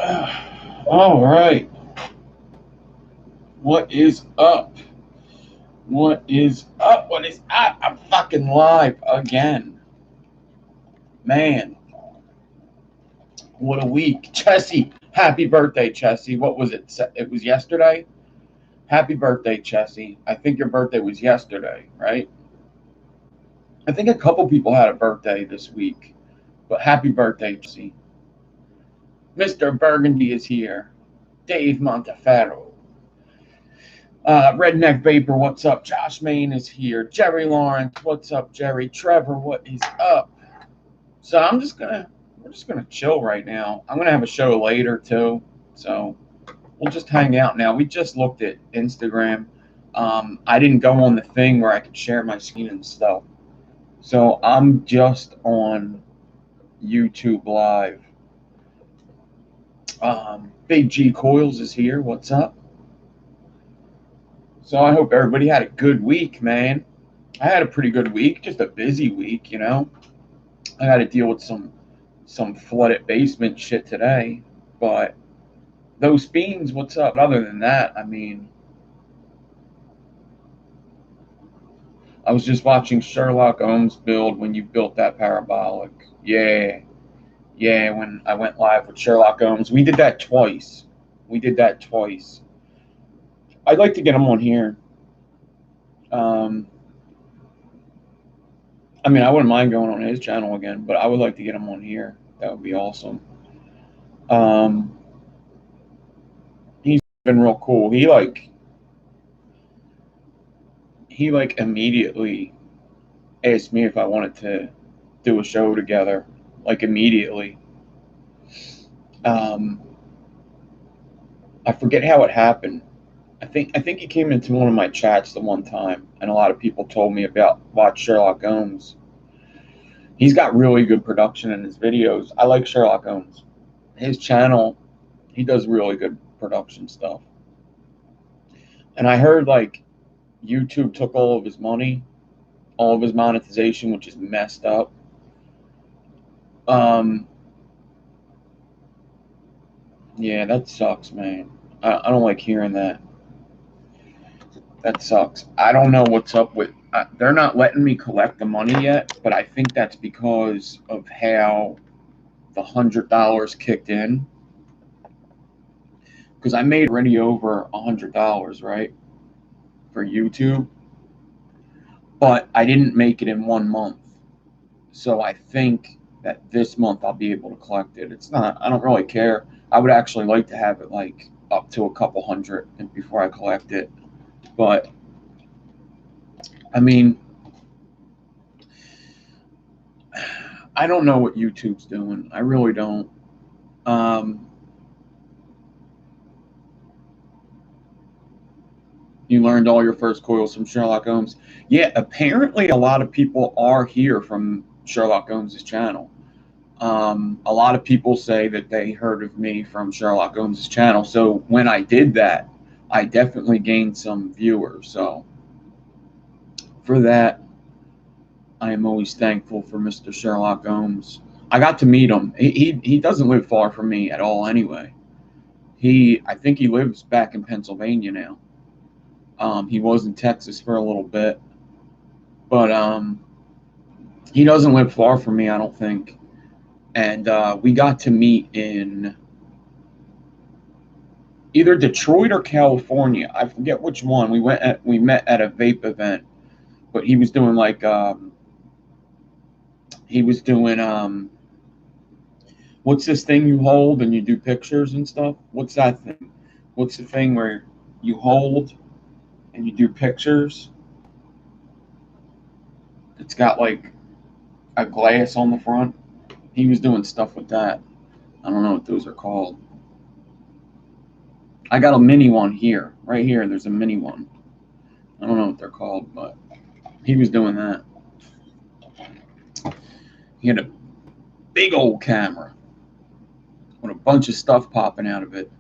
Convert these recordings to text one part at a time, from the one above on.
All right. What is up? What is up? What is up? I'm fucking live again. Man, what a week. Chessie, happy birthday, Chessie. What was it? It was yesterday? Happy birthday, Chessie. I think your birthday was yesterday, right? I think a couple people had a birthday this week. But happy birthday, Chessie. Mr. Burgundy is here. Dave Monteferro. Redneck Vapor, what's up? Josh Main is here. Jerry Lawrence, what's up, Jerry? Trevor, what is up? So we're just gonna chill right now. I'm gonna have a show later too, so we'll just hang out now. We just looked at Instagram. I didn't go on the thing where I could share my screen and stuff, so I'm just on YouTube Live. Big G Coils is here. What's up? So I hope everybody had a good week, man. I had a pretty good week, just a busy week, you know. I had to deal with some flooded basement shit today, but those fiends, what's up? Other than that, I mean, I was just watching Sherlock Holmes build when you built that parabolic. Yeah, yeah. When I went live with Sherlock Holmes, we did that twice. We did that twice. I'd like to get him on here. Um, I mean, I wouldn't mind going on his channel again, but I would like to get him on here. That would be awesome. Um, he's been real cool. He immediately asked me if I wanted to do a show together, like immediately. Um, I forget how it happened. I think he came into one of my chats the one time, and a lot of people told me about watch Sherlock Holmes. He's got really good production in his videos. I like Sherlock Holmes. His channel, he does really good production stuff. And I heard like YouTube took all of his money, all of his monetization, which is messed up. Um, yeah, that sucks, man. I don't like hearing that. That sucks. I don't know what's up with. They're not letting me collect the money yet, but I think that's because of how the $100 kicked in. Because I made already over $100, right, for YouTube, but I didn't make it in 1 month. So I think that this month I'll be able to collect it. It's not. I don't really care. I would actually like to have it like up to a couple hundred before I collect it, but I mean, I don't know what YouTube's doing. I really don't. Um, you learned all your first coils from Sherlock Holmes. Yeah, apparently a lot of people are here from Sherlock Holmes' channel. A lot of people say that they heard of me from Sherlock Holmes' channel. So when I did that, I definitely gained some viewers. So for that, I am always thankful for Mr. Sherlock Holmes. I got to meet him. He doesn't live far from me at all anyway. I think he lives back in Pennsylvania now. He was in Texas for a little bit, but he doesn't live far from me, I don't think. And we got to meet in either Detroit or California. I forget which one. We met at a vape event, but he was doing what's this thing you hold and you do pictures and stuff? What's that thing? What's the thing where you hold and you do pictures? It's got like a glass on the front. He was doing stuff with that. I don't know what those are called. I got a mini one here. Right here, there's a mini one. I don't know what they're called, but he was doing that. He had a big old camera with a bunch of stuff popping out of it.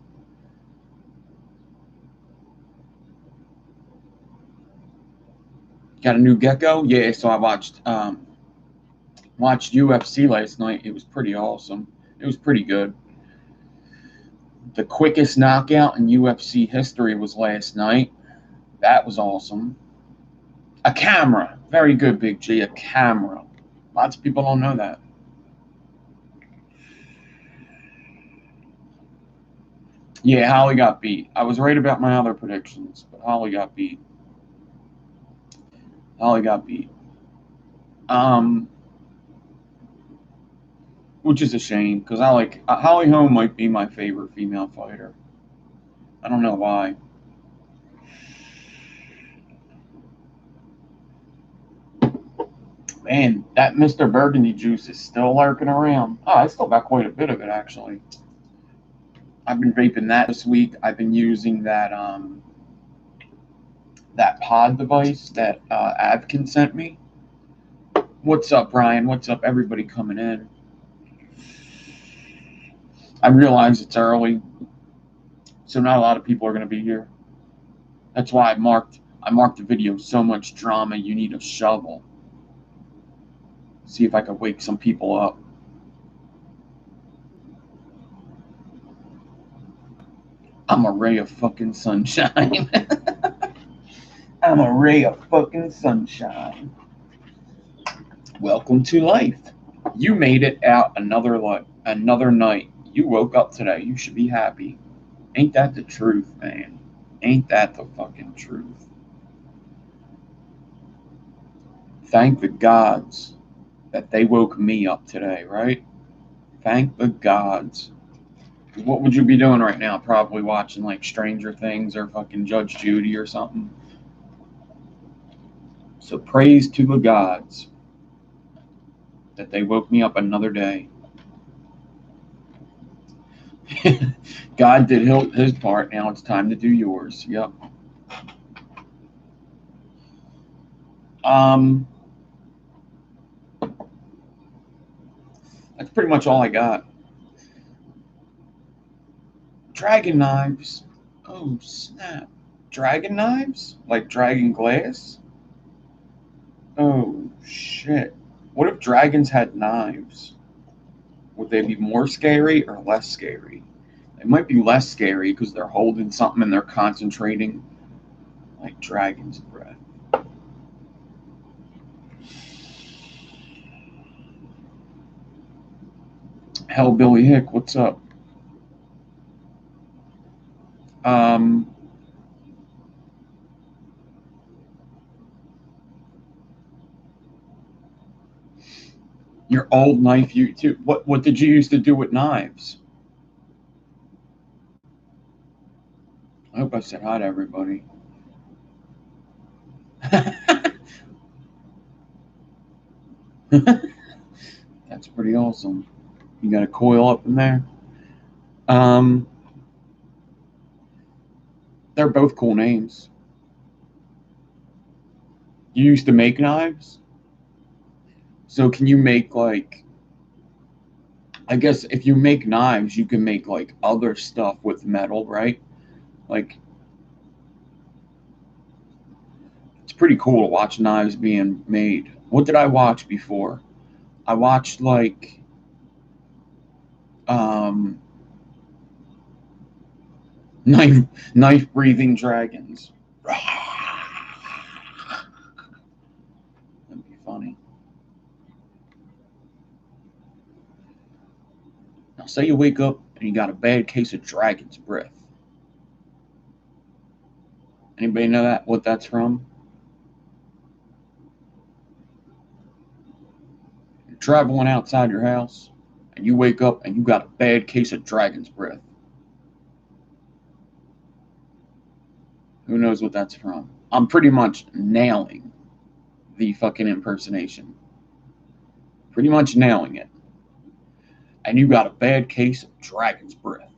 Got a new gecko? Yeah, so I watched UFC last night. It was pretty awesome. It was pretty good. The quickest knockout in UFC history was last night. That was awesome. A camera. Very good, Big G. A camera. Lots of people don't know that. Yeah, Holly got beat. I was right about my other predictions, but Holly got beat. Holly got beat. Which is a shame, because I like Holly Holm might be my favorite female fighter. I don't know why. Man, that Mr. Burgundy juice is still lurking around. Oh, I still got quite a bit of it, actually. I've been vaping that this week. I've been using that pod device that Avkin sent me. What's up, Brian? What's up, everybody coming in? I realize it's early, so not a lot of people are going to be here. That's why I marked the video so much drama. You need a shovel. See if I can wake some people up. I'm a ray of fucking sunshine. I'm a ray of fucking sunshine. Welcome to life. You made it out another night. You woke up today. You should be happy. Ain't that the truth, man? Ain't that the fucking truth? Thank the gods that they woke me up today, right? Thank the gods. What would you be doing right now? Probably watching like Stranger Things or fucking Judge Judy or something. So praise to the gods that they woke me up another day. God did his part. Now it's time to do yours. Yep. That's pretty much all I got. Dragon knives. Oh, snap. Dragon knives? Like dragon glass? Oh, shit. What if dragons had knives? Would they be more scary or less scary? They might be less scary because they're holding something and they're concentrating. Like dragon's breath. Hellbilly Hick, what's up? Your old knife, you too. What did you used to do with knives? I hope I said hi to everybody. That's pretty awesome. You got a coil up in there. They're both cool names. You used to make knives? So can you make like, I guess if you make knives, you can make like other stuff with metal, right? Like, it's pretty cool to watch knives being made. What did I watch before? I watched like knife breathing dragons. That'd be funny. Now say you wake up and you got a bad case of dragon's breath. Anybody know that what that's from? You're traveling outside your house and you wake up and you got a bad case of dragon's breath. Who knows what that's from? I'm pretty much nailing the fucking impersonation. Pretty much nailing it. And you got a bad case of dragon's breath.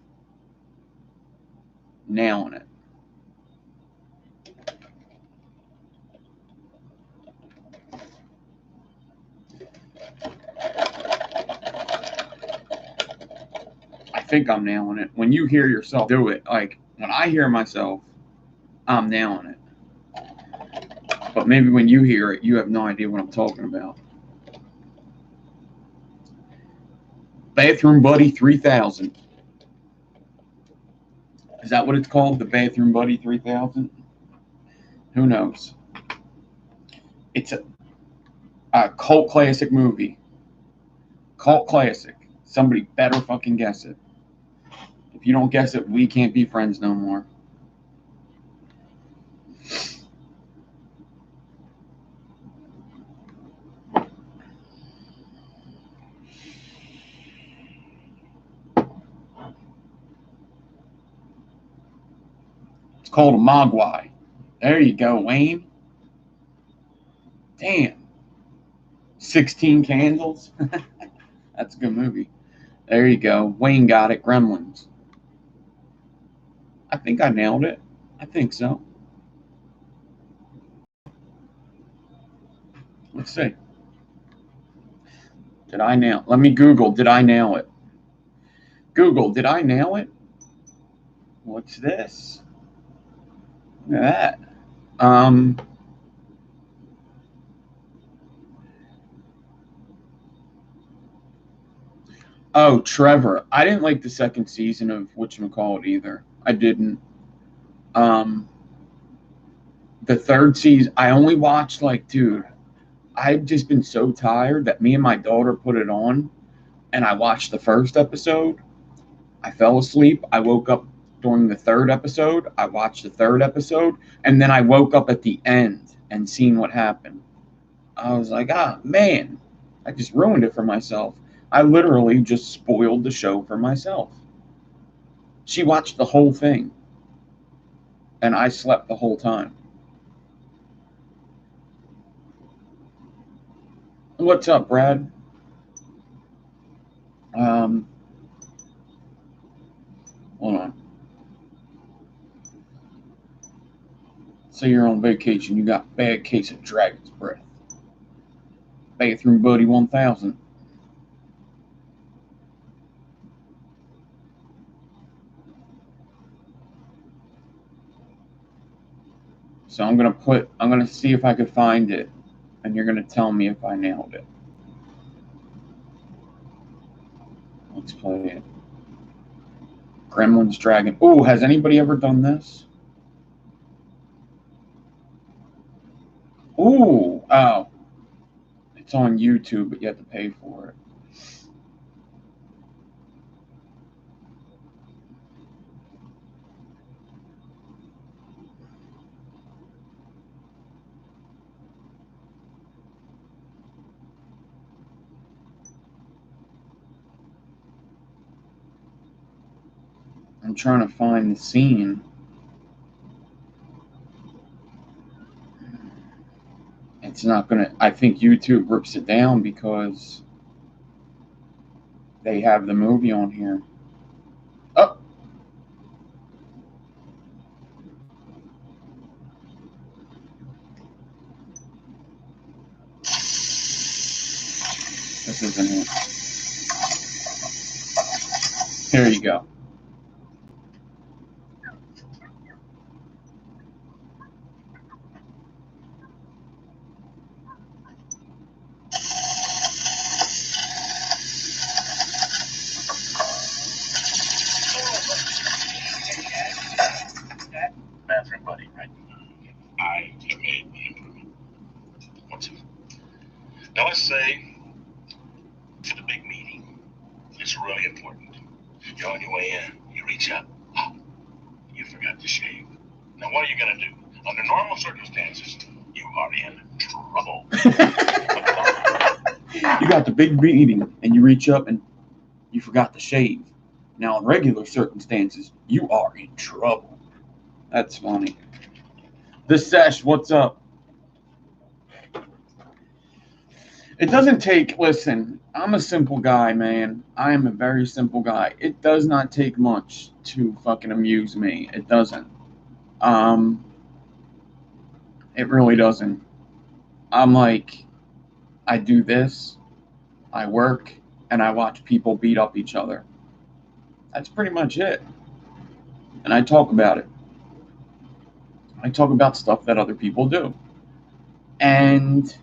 Nailing it. I think I'm nailing it. When you hear yourself do it, like when I hear myself, I'm nailing it. But maybe when you hear it, you have no idea what I'm talking about. Bathroom Buddy 3000. Is that what it's called? The Bathroom Buddy 3000? Who knows? It's a cult classic movie. Cult classic. Somebody better fucking guess it. If you don't guess it, we can't be friends no more. It's called a Mogwai. There you go, Wayne. Damn. 16 Candles. That's a good movie. There you go. Wayne got it. Gremlins. I think I nailed it. I think so. Let's see. Did I nail? Let me Google. Did I nail it? Google. Did I nail it? What's this? Look at that. Oh, Trevor. I didn't like the second season of whatchamacallit either. I didn't. The third season, I only watched dude, I've just been so tired that me and my daughter put it on and I watched the first episode. I fell asleep. I woke up during the third episode. I watched the third episode and then I woke up at the end and seen what happened. I was like, man, I just ruined it for myself. I literally just spoiled the show for myself. She watched the whole thing and I slept the whole time. What's up, Brad? Hold on. So you're on vacation. You got a bad case of dragon's breath. Bathroom Buddy 1000. So I'm gonna see if I could find it, and you're gonna tell me if I nailed it. Let's play it. Gremlins Dragon. Ooh, has anybody ever done this? Ooh, oh. It's on YouTube, but you have to pay for it. I'm trying to find the scene. It's not gonna. I think YouTube rips it down because they have the movie on here. Oh. This isn't it. Here you go. Bathroom Buddy, right? I have made the improvement. What's it? Now let's say to the big meeting. It's really important. You're on your way in. You reach up. Oh, you forgot to shave. Now what are you gonna do? Under normal circumstances, you are in trouble. You got the big meeting and you reach up and you forgot to shave. Now, in regular circumstances, you are in trouble. That's funny. The Sesh, what's up? It doesn't take, listen, I'm a simple guy, man. I am a very simple guy. It does not take much to fucking amuse me. It doesn't. It really doesn't. I'm like, I do this, I work, and I watch people beat up each other. That's pretty much it. And I talk about it. I talk about stuff that other people do. And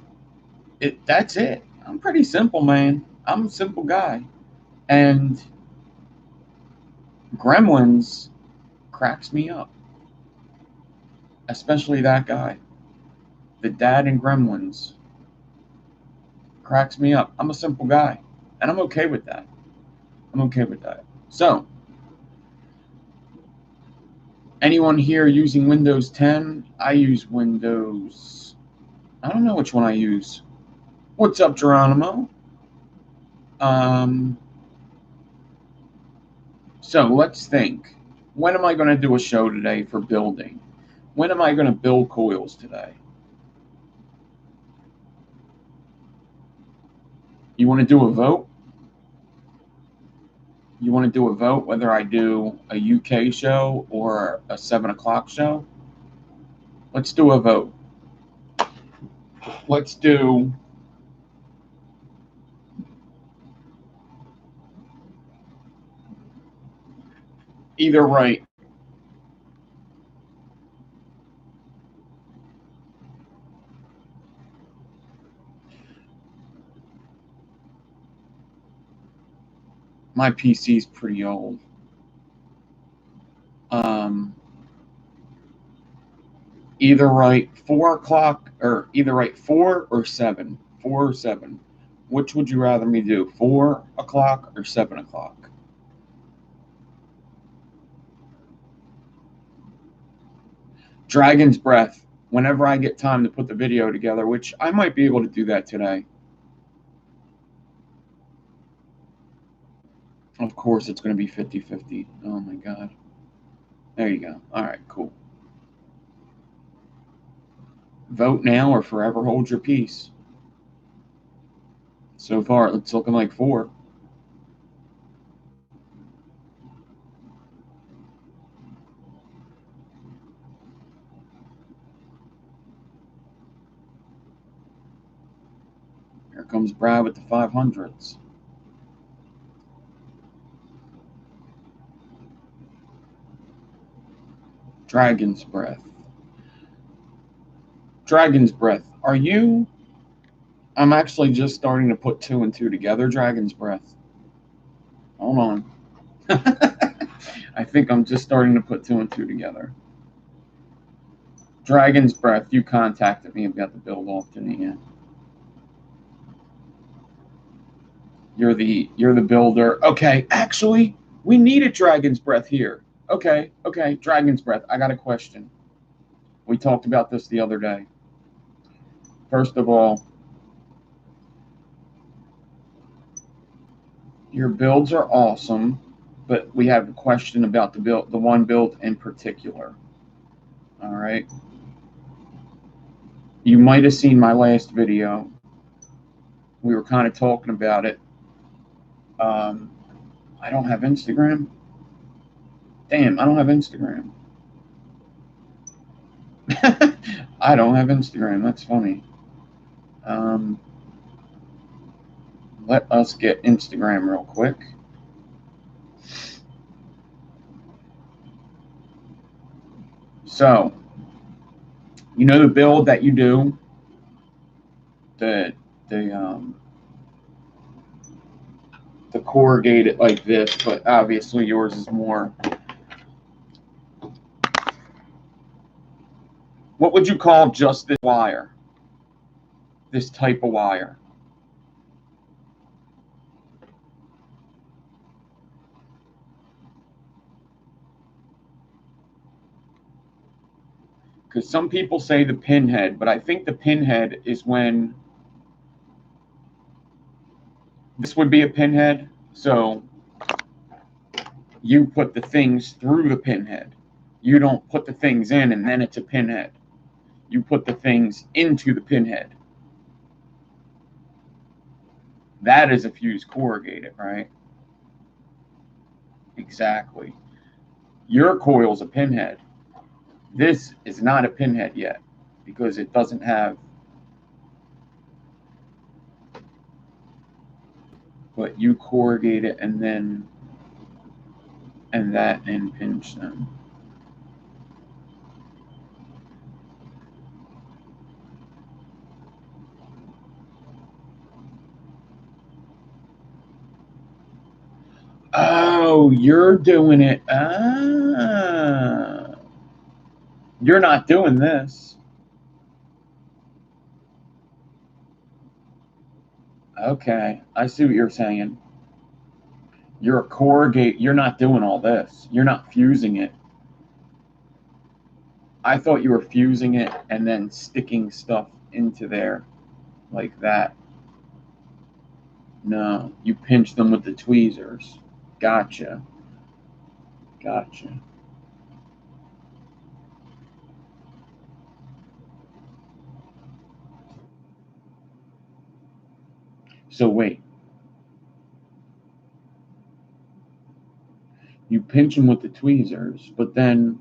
that's it. I'm pretty simple, man. I'm a simple guy. And Gremlins cracks me up. Especially that guy. The dad in Gremlins. Cracks me up. I'm a simple guy. And I'm okay with that. I'm okay with that. So, anyone here using Windows 10? I use Windows. I don't know which one I use. What's up, Geronimo? So let's think. When am I going to do a show today for building? When am I going to build coils today? You want to do a vote? You want to do a vote whether I do a UK show or a 7 o'clock show? Let's do a vote. Let's do either right. My PC's pretty old. Either right 4 o'clock or either right 4 or 7. 4 or 7. Which would you rather me do? 4 o'clock or 7 o'clock? Dragon's Breath. Whenever I get time to put the video together, which I might be able to do that today. Of course, it's going to be 50-50. Oh my God. There you go. All right, cool. Vote now or forever hold your peace. So far, it's looking like 4. Here comes Brad with the 500s. Dragon's Breath. Dragon's Breath. Are you? I'm actually just starting to put 2 and 2 together. Dragon's Breath. Hold on. I think I'm just starting to put 2 and 2 together. Dragon's Breath. You contacted me about the build off, didn't you? You're the builder. Okay, actually, we need a Dragon's Breath here. Okay, Dragon's Breath. I got a question. We talked about this the other day. First of all, your builds are awesome, but we have a question about the one build in particular. All right. You might have seen my last video. We were kind of talking about it. I don't have Instagram. Damn, I don't have Instagram. I don't have Instagram. That's funny. Let us get Instagram real quick. So, you know the build that you do, the corrugated like this, but obviously yours is more. What would you call just this wire? This type of wire? Because some people say the pinhead, but I think the pinhead is when this would be a pinhead. So you put the things through the pinhead. You don't put the things in and then it's a pinhead. You put the things into the pinhead. That is a fused corrugated, right? Exactly. Your coil's a pinhead. This is not a pinhead yet because it doesn't have. But you corrugate it and then and pinch them. Oh, you're doing it. Ah. You're not doing this. Okay, I see what you're saying. You're a corrugate. You're not doing all this. You're not fusing it. I thought you were fusing it and then sticking stuff into there like that. No, you pinch them with the tweezers. Gotcha. Gotcha. So wait, you pinch them with the tweezers, but then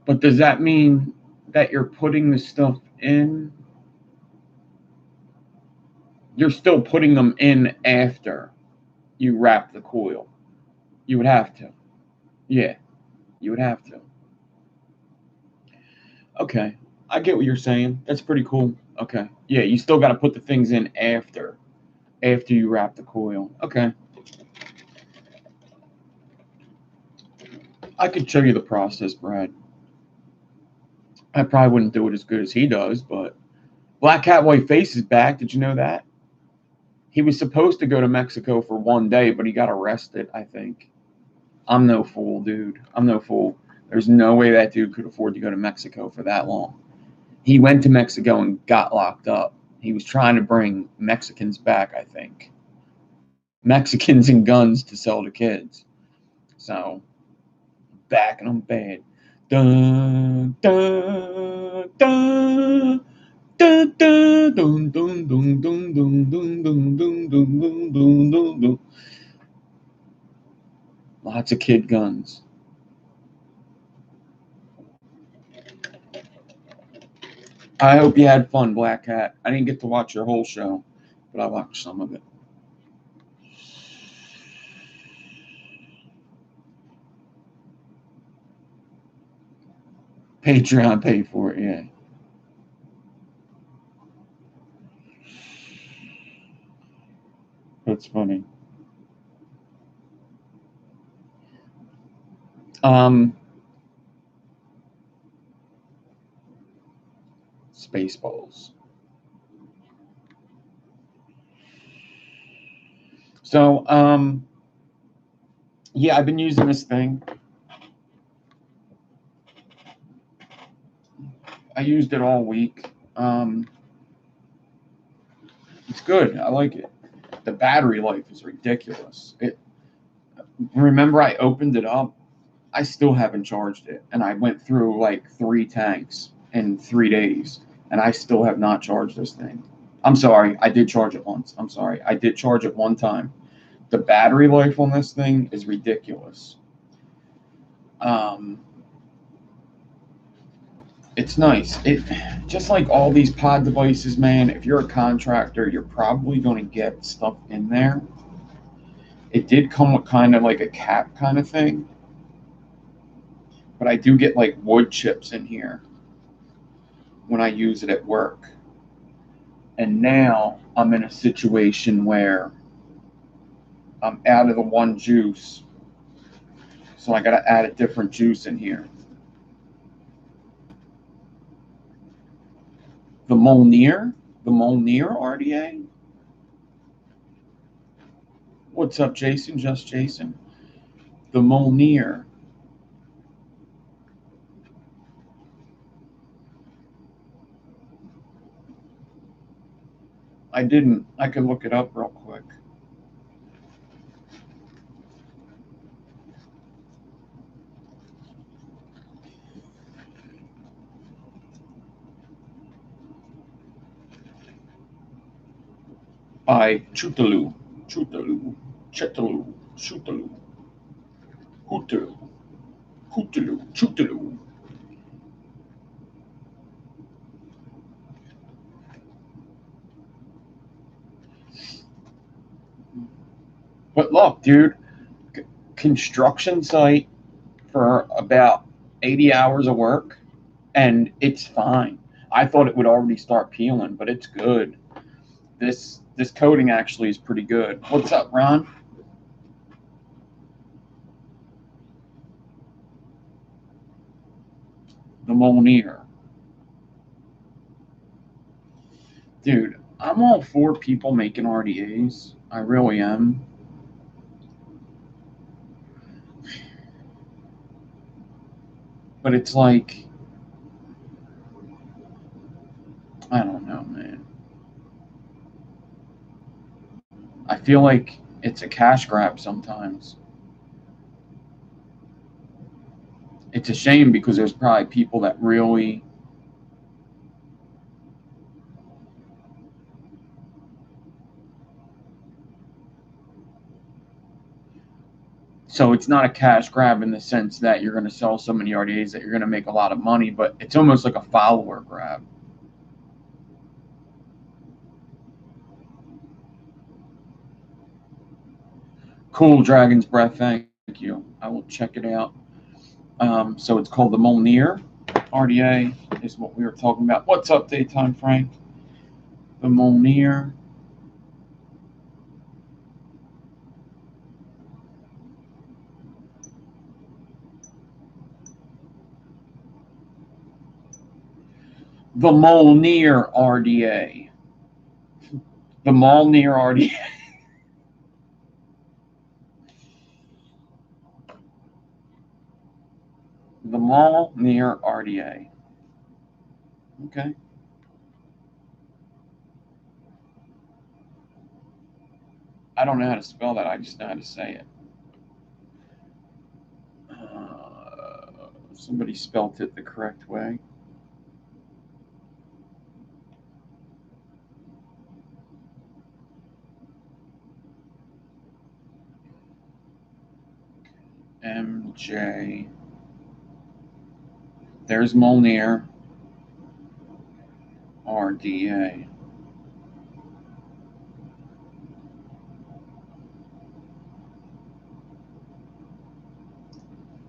but does that mean that you're putting the stuff in? You're still putting them in after you wrap the coil. You would have to. Yeah, you would have to. Okay. I get what you're saying. That's pretty cool. Okay. Yeah, you still got to put the things in after you wrap the coil. Okay. I could show you the process, Brad. I probably wouldn't do it as good as he does, but Black Cat White Face is back. Did you know that? He was supposed to go to Mexico for 1 day, but he got arrested, I think. I'm no fool, dude. I'm no fool. There's no way that dude could afford to go to Mexico for that long. He went to Mexico and got locked up. He was trying to bring Mexicans back, I think. Mexicans and guns to sell to kids. So, back and I'm bad. Dun, dun, dun. Dun, dun, dun, dun, dun, dun, dun, dun, dun, dun, dun, dun, dun, dun. Lots of kid guns. I hope you had fun, Black Cat. I didn't get to watch your whole show, but I watched some of it. Patreon paid for it, yeah. That's funny. Spaceballs. So, yeah, I've been using this thing. I used it all week. It's good. I like it. The battery life is ridiculous. Remember I opened it up. I still haven't charged it, and I went through like 3 tanks in 3 days, and I still have not charged this thing. I'm sorry, I did charge it once. I'm sorry, I did charge it one time. The battery life on this thing is ridiculous. Um, it's nice. It just like all these pod devices, man. If you're a contractor, you're probably going to get stuff in there. It did come with kind of like a cap kind of thing, but I do get like wood chips in here when I use it at work. And now I'm in a situation where I'm out of the one juice, so I got to add a different juice in here. The Molnir RDA. What's up, Jason? Just Jason. The Molnir. I didn't. I could look it up real quick. By Chutalu, Chutalu, Chetalu, Chutalu, Hootalu, Hootalu, Chutalu. But look, dude, construction site for about 80 hours of work, and it's fine. I thought it would already start peeling, but it's good. This coating actually is pretty good. What's up, Ron? The Molnir. Dude, I'm all for people making RDAs. I really am. But it's like, I don't know, man. I feel like it's a cash grab sometimes. It's a shame because there's probably people that really. So it's not a cash grab in the sense that you're going to sell so many RDAs that you're going to make a lot of money, but it's almost like a follower grab. Cool, Dragon's Breath, thank you. I will check it out. So it's called the Molnir. RDA is what we were talking about. What's up, Daytime Frank? The Molnir. The Molnir RDA. The Molnir RDA. The Molnir RDA. Okay. I don't know how to spell that. I just know how to say it. Somebody spelt it the correct way. MJ. There's Molnir RDA.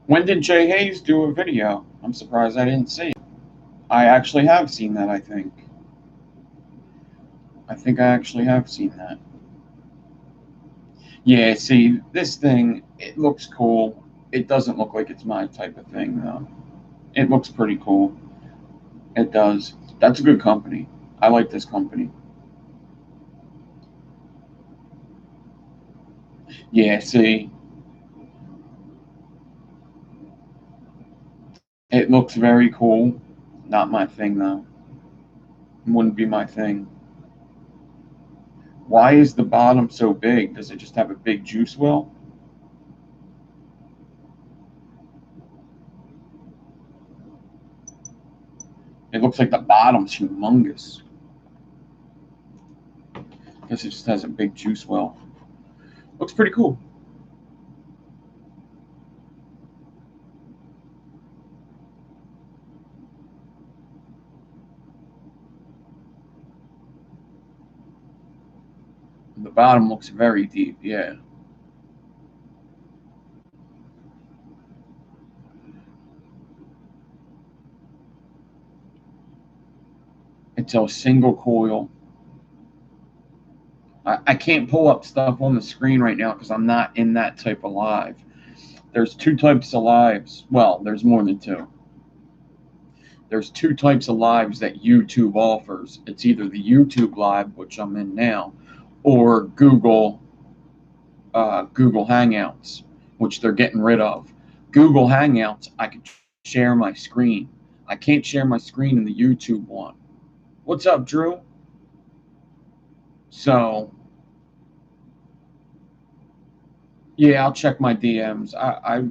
When did Jay Hayes do a video? I'm surprised I didn't see it. I actually have seen that, I think. I think I actually have seen that. Yeah, see, this thing, it looks cool. It doesn't look like it's my type of thing, though. It looks pretty cool. It does. That's a good company. I like this company. Yeah, see, it looks very cool. Not my thing, though. Wouldn't be my thing. Why is the bottom so big? Does it just have a big juice well? It looks like the bottom's humongous. Guess it just has a big juice well. Looks pretty cool. The bottom looks very deep, yeah. It's a single coil. I can't pull up stuff on the screen right now because I'm not in that type of live. There's two types of lives. Well, there's more than two. There's two types of lives that YouTube offers. It's either the YouTube live, which I'm in now, or Google Hangouts, which they're getting rid of. Google Hangouts, I can share my screen. I can't share my screen in the YouTube one. What's up, Drew? So, yeah, I'll check my DMs.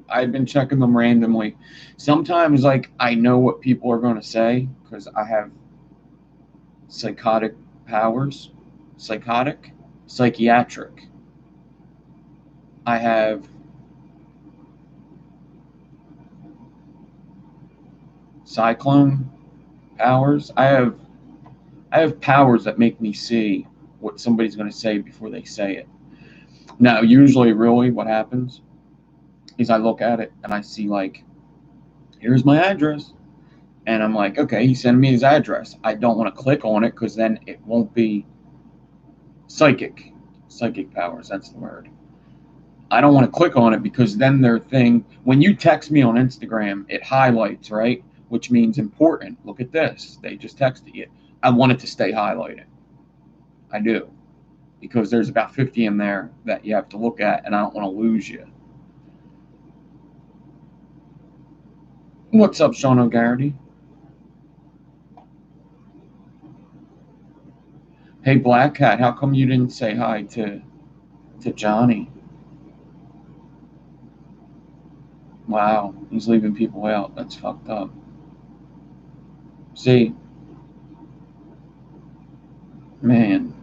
I've been checking them randomly. Sometimes, like, I know what people are going to say because I have psychotic powers. Psychiatric. I have cyclone powers. I have powers that make me see what somebody's going to say before they say it. Now, usually, really, what happens is I look at it and I see like Here's my address. And I'm like, okay, he sent me his address. I don't want to click on it because then it won't be psychic. Psychic powers, that's the word. I don't want to click on it because then their thing, when you text me on Instagram, it highlights, right? Which means important. Look at this. They just texted you. I want it to stay highlighted. I do. Because there's about 50 in there that you have to look at, and I don't want to lose you. What's up, Sean O'Garrity? Hey, Black Cat, how come you didn't say hi to Johnny? Wow, he's leaving people out. That's fucked up. See, man.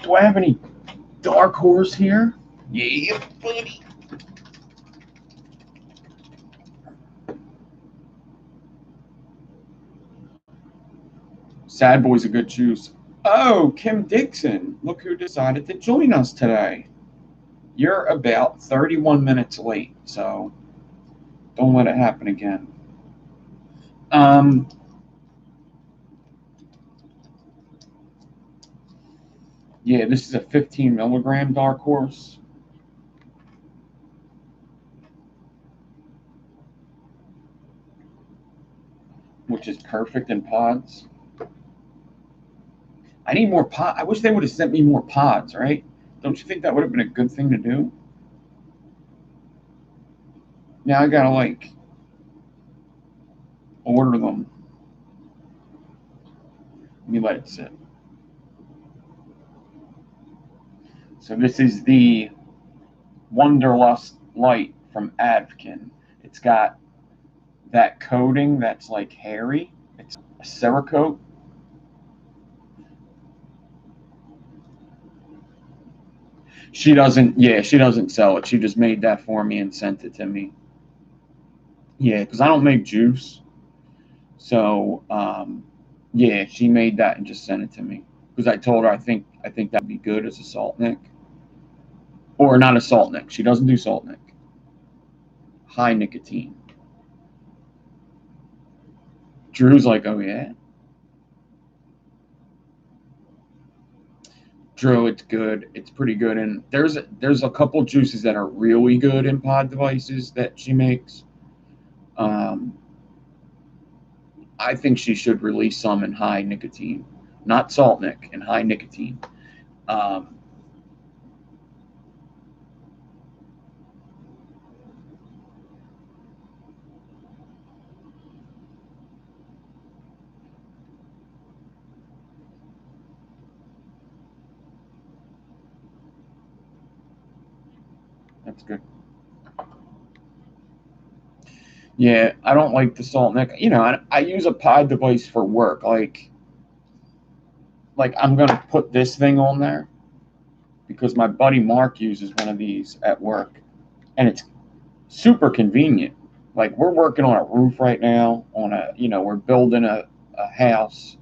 Do I have any dark horse here? Yeah, buddy. Sad Boy's a good juice. Oh, Kim Dixon. Look who decided to join us today. You're about 31 minutes late, so don't let it happen again. Yeah, this is a 15 milligram dark horse. Which is perfect in pods. I need more pod. I wish they would have sent me more pods, right? Don't you think that would have been a good thing to do? Now I gotta like order them. Let me let it sit. So this is the Wonderlust Light from Advkin. It's got that coating that's like hairy. It's a Cerakote. She doesn't sell it. She just made that for me and sent it to me. Yeah, because I don't make juice. So, yeah, she made that and just sent it to me. Because I told her I think that'd be good as a salt nick. Or not a salt nick. She doesn't do salt nick. High nicotine. Drew's like, oh yeah. Drew, it's good. It's pretty good. And there's a couple juices that are really good in pod devices that she makes. I think she should release some in high nicotine, not salt nick, in high nicotine. Um, that's good. Yeah, I don't like the salt nick. You know, I use a pod device for work. Like I'm gonna put this thing on there because my buddy Mark uses one of these at work, and it's super convenient. Like we're working on a roof right now we're building a house.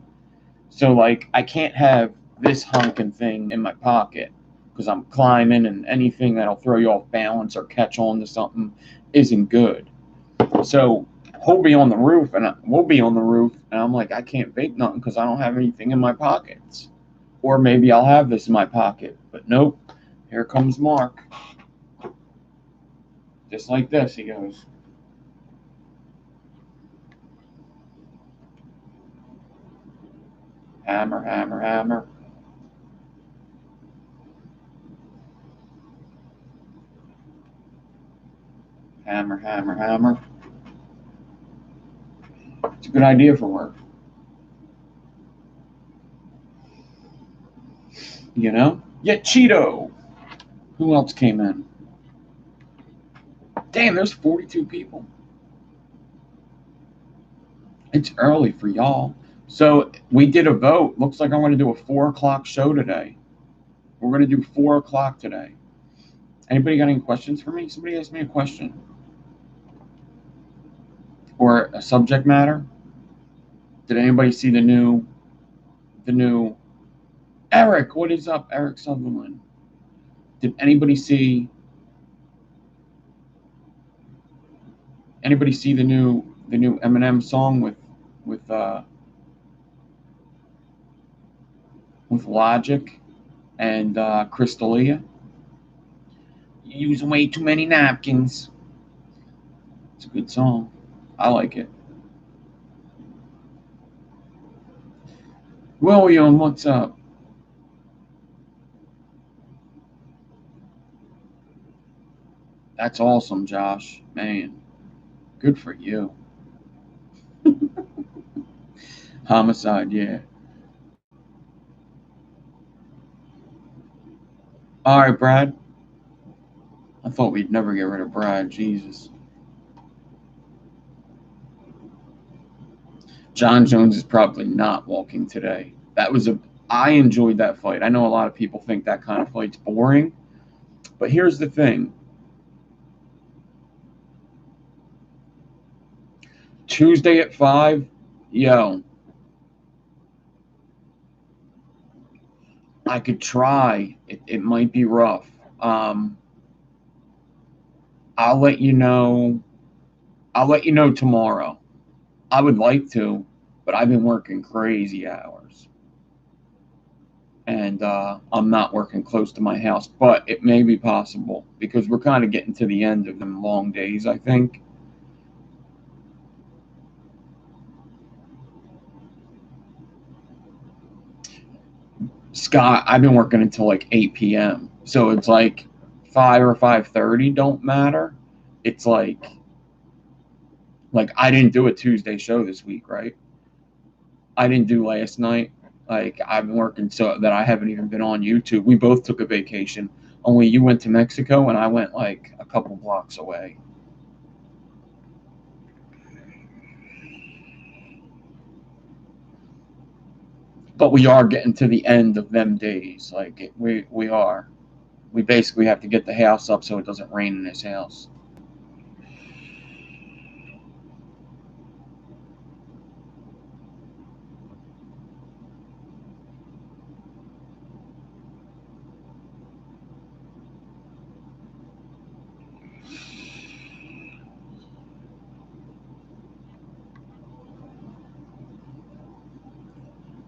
So like I can't have this honking thing in my pocket because I'm climbing and anything that'll throw you off balance or catch on to something isn't good. So he'll be on the roof and we'll be on the roof and I'm like, I can't vape nothing because I don't have anything in my pockets. Or maybe I'll have this in my pocket. But nope. Here comes Mark. Just like this, he goes. Hammer, hammer, hammer. Hammer, hammer, hammer. It's a good idea for work. You know? Yeah, Cheeto. Who else came in? Damn, there's 42 people. It's early for y'all. So we did a vote. Looks like I'm going to do a 4 o'clock show today. We're going to do 4 o'clock today. Anybody got any questions for me? Somebody ask me a question. Or a subject matter. Did anybody see the new Eric? What is up, Eric Sutherland? Did anybody see Anybody see the new Eminem song with Logic and Crystalia? You use way too many napkins. It's a good song. I like it. William, what's up? That's awesome, Josh. Man, good for you. Homicide, yeah. All right, Brad. I thought we'd never get rid of Brad. Jesus. John Jones is probably not walking today. I enjoyed that fight. I know a lot of people think that kind of fight's boring, but here's the thing. Tuesday at 5, yo, I could try. It might be rough. I'll let you know. I'll let you know tomorrow. I would like to, but I've been working crazy hours. And I'm not working close to my house, but it may be possible because we're kind of getting to the end of them long days, I think. Scott, I've been working until like 8 p.m. So it's like 5 or 5:30 don't matter. It's like I didn't do a Tuesday show this week, right? I didn't do last night. Like I've been working so that I haven't even been on YouTube. We both took a vacation. Only you went to Mexico and I went like a couple blocks away. But we are getting to the end of them days. Like we are. We basically have to get the house up so it doesn't rain in this house.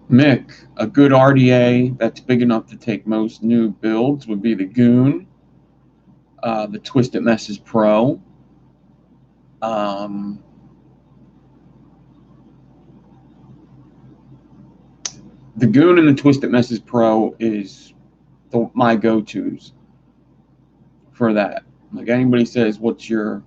Mick, a good RDA that's big enough to take most new builds would be the Goon, the Twisted Messes Pro. The Goon and the Twisted Messes Pro is my go-tos for that. Like anybody says, what's your...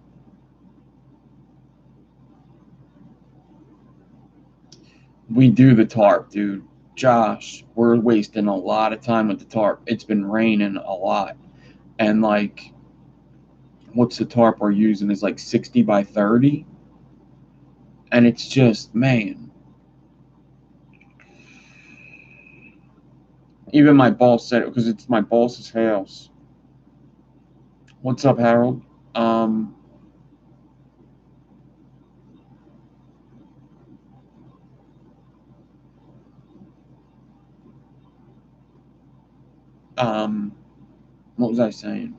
We do the tarp, dude. Josh, we're wasting a lot of time with the tarp. It's been raining a lot. And like, what's the tarp we're using is like 60 by 30. And it's just, man. Even my boss said it because it's my boss's house. What's up, Harold? What was I saying?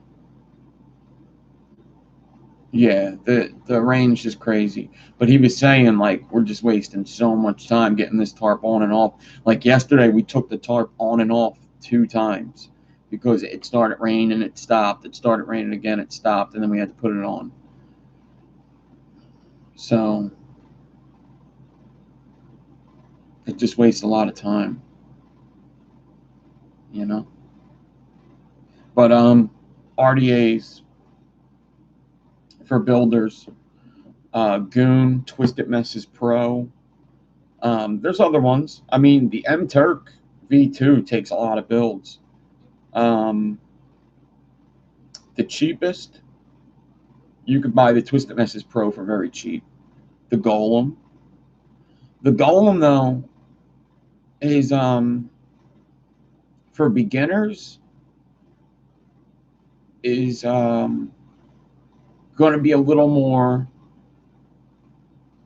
Yeah, the range is crazy. But he was saying like we're just wasting so much time getting this tarp on and off. Like yesterday we took the tarp on and off 2 times because it started raining, it stopped, it started raining again, it stopped, and then we had to put it on. So it just wastes a lot of time. You know? But RDAs for builders, Goon, Twisted Messes Pro. There's other ones. I mean, the M-Turk V2 takes a lot of builds. The cheapest, you could buy the Twisted Messes Pro for very cheap. The Golem. The Golem, though, is for beginners, is going to be a little more...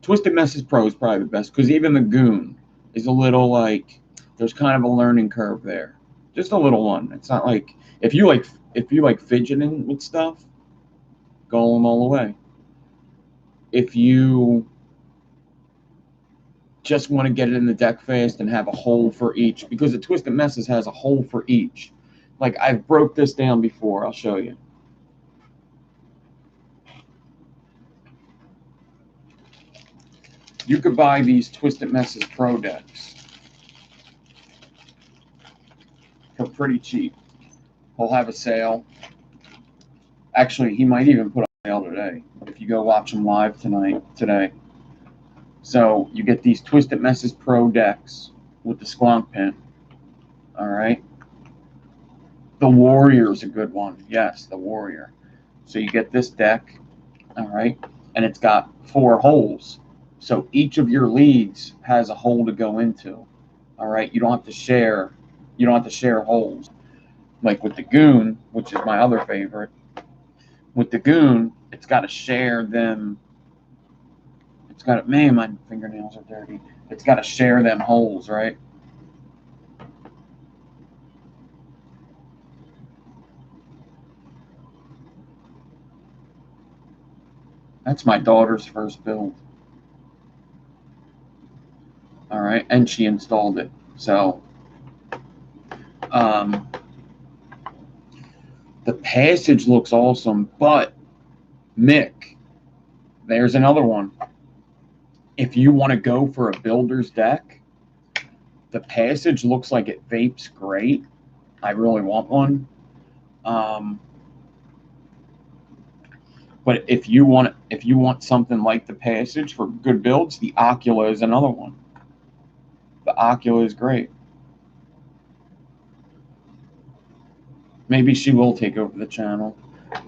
Twisted Messes Pro is probably the best because even the Goon is a little like there's kind of a learning curve there, just a little one. It's not like if you like fidgeting with stuff, Golem all the way. if you just want to get it in the deck fast and have a hole for each, because the Twisted Messes has a hole for each. Like, I've broke this down before. I'll show you. You could buy these Twisted Messes Pro decks for pretty cheap. He'll have a sale. Actually, he might even put on sale today if you go watch him live today. So you get these Twisted Messes Pro decks with the squonk pin. All right. The Warrior's a good one. Yes, the Warrior. So you get this deck. All right. And it's got 4 holes. So each of your leagues has a hole to go into. All right. You don't have to share. You don't have to share holes. Like with the Goon, which is my other favorite. With the Goon, it's got to share them. It's got to, man, my fingernails are dirty. It's got to share them holes, right? That's my daughter's first build. All right, and she installed it. So, the passage looks awesome, but Mick, there's another one. If you want to go for a builder's deck, the passage looks like it vapes great. I really want one. But if you want something like the passage for good builds, the Ocula is another one. The Ocula is great. Maybe she will take over the channel.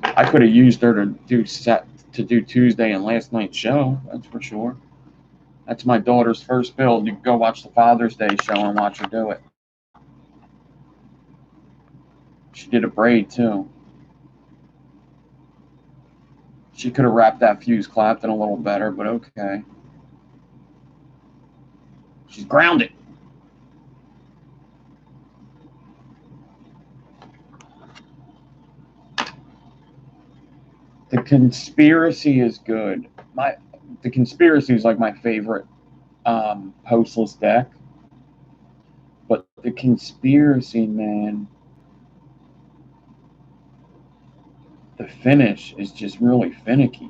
I could have used her to do Tuesday and last night's show. That's for sure. That's my daughter's first build. You can go watch the Father's Day show and watch her do it. She did a braid too. She could have wrapped that fuse Clapton a little better, but okay. She's grounded. The Conspiracy is good. The Conspiracy is like my favorite postless deck. But the Conspiracy, man, the finish is just really finicky.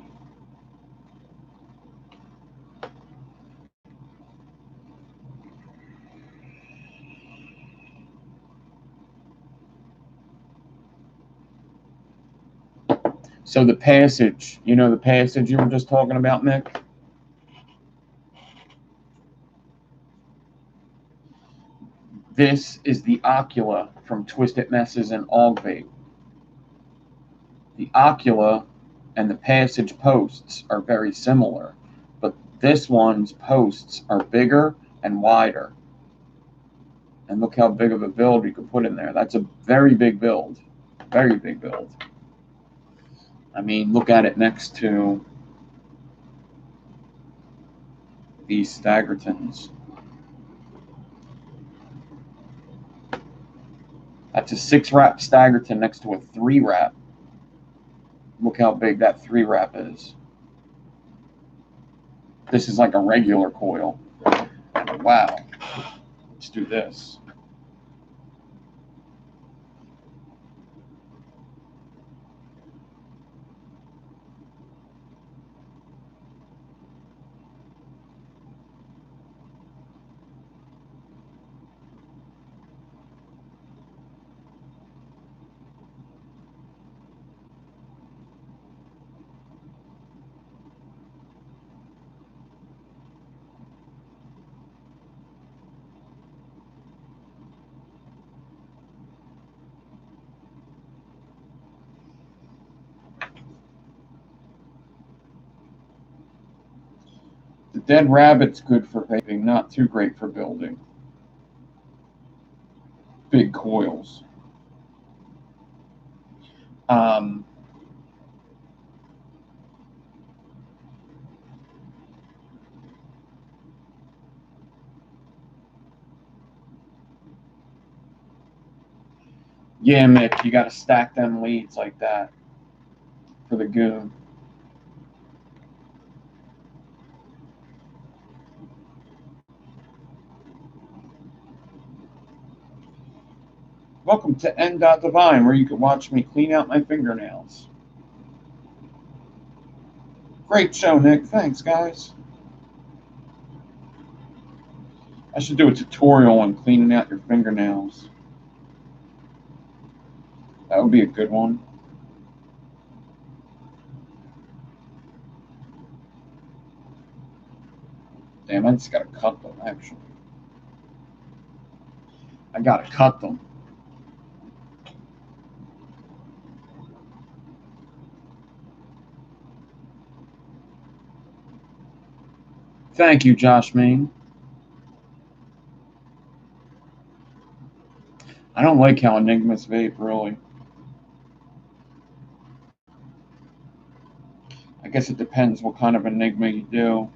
So the passage, the passage you were just talking about, Nick? This is the Ocula from Twisted Messes and Augvape. The Ocula and the passage posts are very similar, but this one's posts are bigger and wider. And look how big of a build you can put in there. That's a very big build. Very big build. I mean, look at it next to these Staggertons. That's a 6-wrap Staggerton next to a 3-wrap. Look how big that 3-wrap is. This is like a regular coil. Wow. Let's do this. The Dead Rabbit's good for vaping, not too great for building. Big coils. Yeah, Mick, you got to stack them leads like that for the Goon. Welcome to n.devine, where you can watch me clean out my fingernails. Great show, Nick. Thanks, guys. I should do a tutorial on cleaning out your fingernails. That would be a good one. Damn, I just gotta cut them, actually. I gotta cut them. Thank you, Josh Main. I don't like how Enigmas vape, really. I guess it depends what kind of Enigma you do.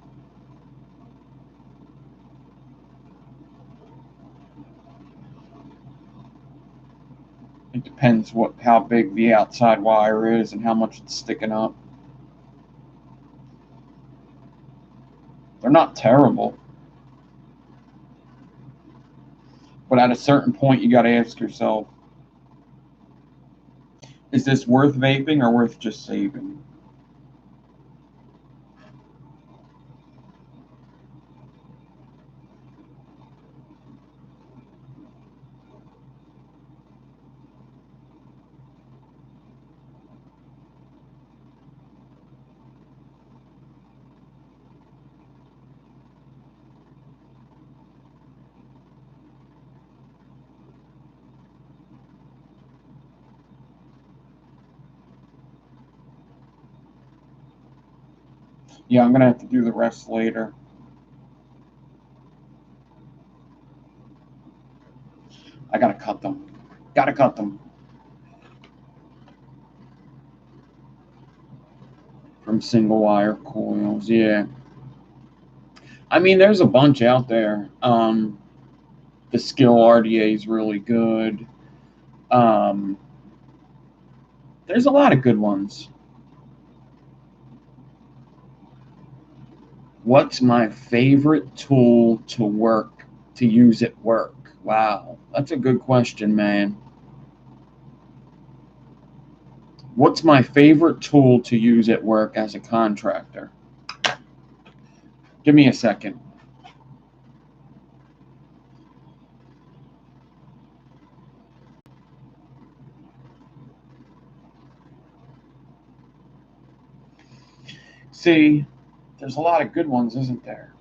It depends how big the outside wire is and how much it's sticking up. They're not terrible. But at a certain point, you got to ask yourself, is this worth vaping or worth just saving? Yeah, I'm going to have to do the rest later. I got to cut them. Got to cut them. From single wire coils, yeah. I mean, there's a bunch out there. The Skill RDA is really good. There's a lot of good ones. What's my favorite tool to use at work? Wow, that's a good question, man. What's my favorite tool to use at work as a contractor? Give me a second. See, there's a lot of good ones, isn't there?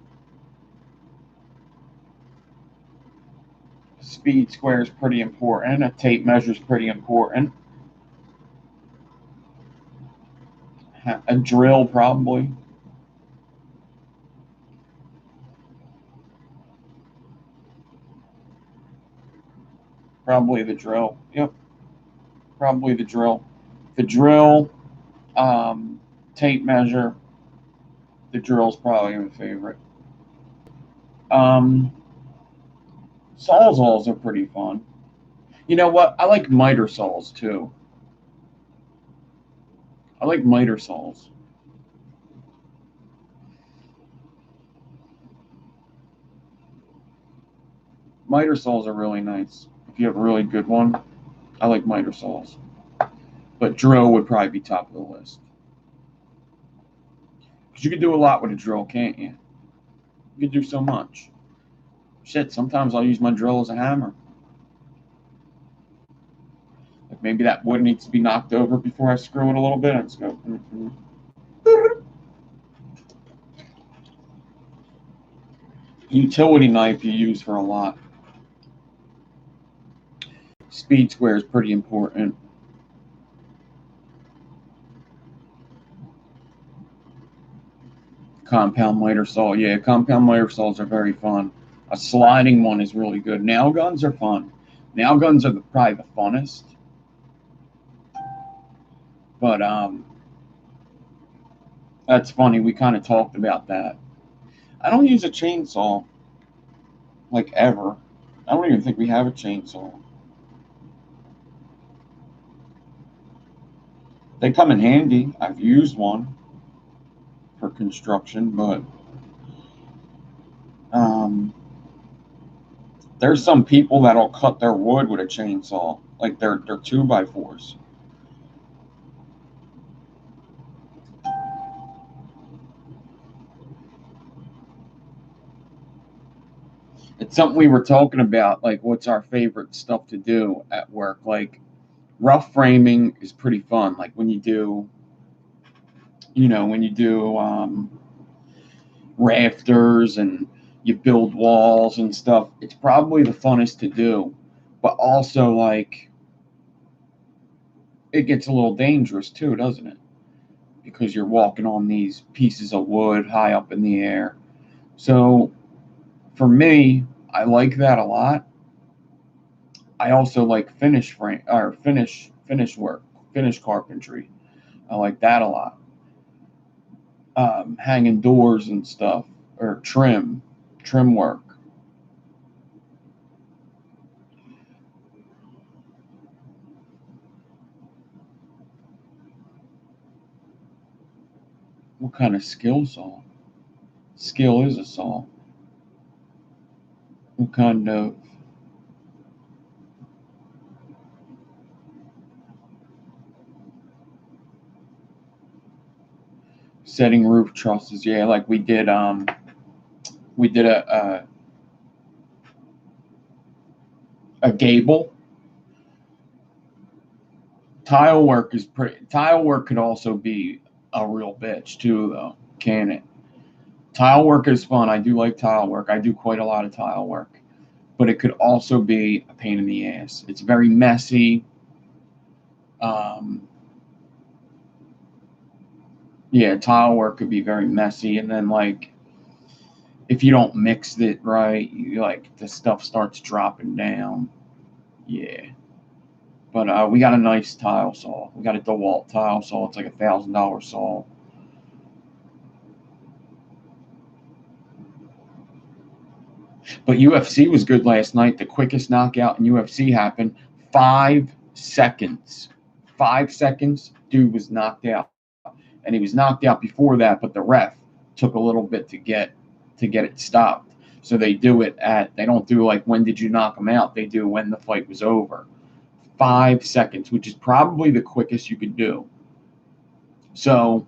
Speed square is pretty important. A tape measure is pretty important. A drill, probably. Probably the drill. Yep, probably the drill. The drill, tape measure. The drill's probably my favorite. Um, Sawzalls are pretty fun. You know what? I like miter saws too. I like miter saws. Miter saws are really nice. If you have a really good one, I like miter saws. But drill would probably be top of the list. Because you can do a lot with a drill, can't you? You can do so much. Shit, sometimes I'll use my drill as a hammer. Like maybe that wood needs to be knocked over before I screw it a little bit. And just go. Utility knife you use for a lot. Speed square is pretty important. Compound miter saw. Yeah, compound miter saws are very fun. A sliding one is really good. Nail guns are fun. Nail guns are probably the funnest. But that's funny. We kind of talked about that. I don't use a chainsaw, like ever. I don't even think we have a chainsaw. They come in handy. I've used one for construction, but There's some people that'll cut their wood with a chainsaw, like they're 2x4s. It's something we were talking about, like what's our favorite stuff to do at work. Like rough framing is pretty fun. Like when you do, when you do rafters and you build walls and stuff, it's probably the funnest to do. But also, like, it gets a little dangerous too, doesn't it? Because you're walking on these pieces of wood high up in the air. So for me, I like that a lot. I also like finish frame or finish work, finish carpentry. I like that a lot. Hanging doors and stuff, or trim work. What kind of skill saw? Skill is a saw. What kind of setting roof trusses? Yeah, like we did a gable. Tile work could also be a real bitch too, though, can it? Tile work is fun. I do like tile work. I do quite a lot of tile work, but it could also be a pain in the ass. It's very messy. Um, yeah, tile work could be very messy, and then like if you don't mix it right, you like the stuff starts dropping down. Yeah, but we got a nice tile saw. We got a DeWalt tile saw. It's like $1,000 saw. But UFC was good last night. The quickest knockout in UFC happened 5 seconds. 5 seconds, dude was knocked out, and he was knocked out before that. But the ref took a little bit to get it stopped. So they don't do like when did you knock him out. They do when the fight was over. 5 seconds, which is probably the quickest you could do. So